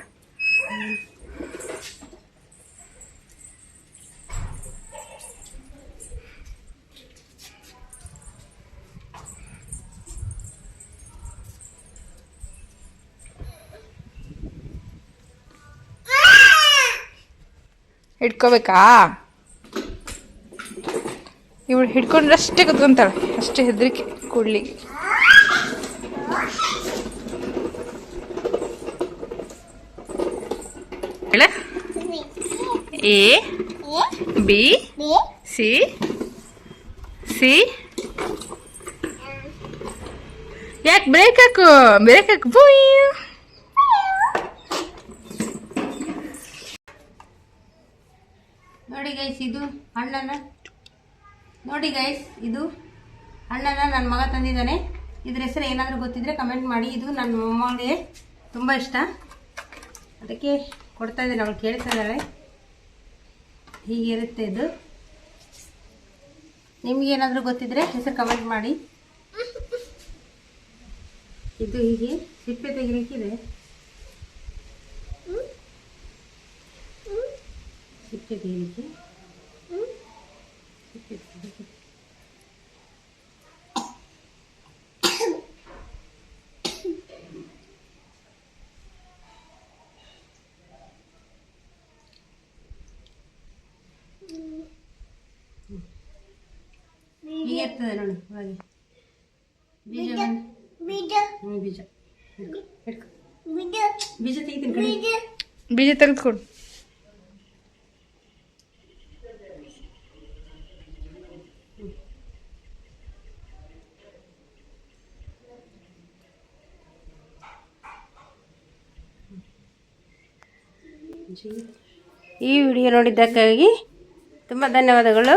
ಹಿಡ್ಕೋಬೇಕಾ? ಇವಳು ಹಿಡ್ಕೊಂಡ್ರೆ ಅಷ್ಟೇ ಕುತ್ಕೊಂತಾಳೆ, ಅಷ್ಟೇ ಹೆದರಿಕೆ ಕೂಡ್ಲಿಕ್ಕೆ. A B C C. ಯಾಕೆ ಬ್ರೇಕ್ ಹಾಕು, ಬ್ರೇಕ್ ಹಾಕು. ನೋಡಿ ಗೈಸ್, ಇದು ಹಣ್ಣನ್ನು ನೋಡಿ ಗೈಸ್, ಇದು ಹಣ್ಣನ್ನು ನನ್ನ ಮಗ ತಂದಿದ್ದಾನೆ. ಇದ್ರ ಹೆಸರು ಏನಾದರೂ ಗೊತ್ತಿದ್ರೆ ಕಮೆಂಟ್ ಮಾಡಿ. ಇದು ನನ್ನ ಮೊಮ್ಮಗಳಿಗೆ ತುಂಬ ಇಷ್ಟ, ಅದಕ್ಕೆ ಕೊಡ್ತಾ ಇದ್ದೀನಿ. ಅವಳು ಕೇಳ್ತಾ ಇದ್ದಾಳೆ. ಹೀಗಿರುತ್ತೆ ಇದು. ನಿಮಗೇನಾದರೂ ಗೊತ್ತಿದ್ರೆ ಹೆಸರು ಕಮೆಂಟ್ ಮಾಡಿ. ಇದು ಹೀಗೆ ಸಿಪ್ಪೆ ತೆಗಿಲಿಕ್ಕಿದೆ. ಸಿಪ್ಪೆ ತೆಗಿಲಿಕ್ಕೆ ಹೀಗೆ ಇರ್ತದೆ ನೋಡಿ ಒಳಗೆ ಬೀಜ. ಬೀಜ ಬೀಜ ತೆಗಿತೀನಿ ಕಡೆ. ಬೀಜ ತೆಗೆದುಕೊಡು. ಈ ವಿಡಿಯೋ ನೋಡಿದ್ದಕ್ಕಾಗಿ ತುಂಬ ಧನ್ಯವಾದಗಳು.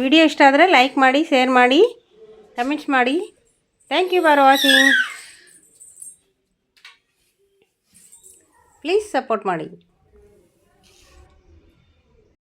ವಿಡಿಯೋ ಇಷ್ಟ ಆದರೆ ಲೈಕ್ ಮಾಡಿ, ಶೇರ್ ಮಾಡಿ, ಕಮೆಂಟ್ಸ್ ಮಾಡಿ. Thank you for watching. Please support ಮಾಡಿ.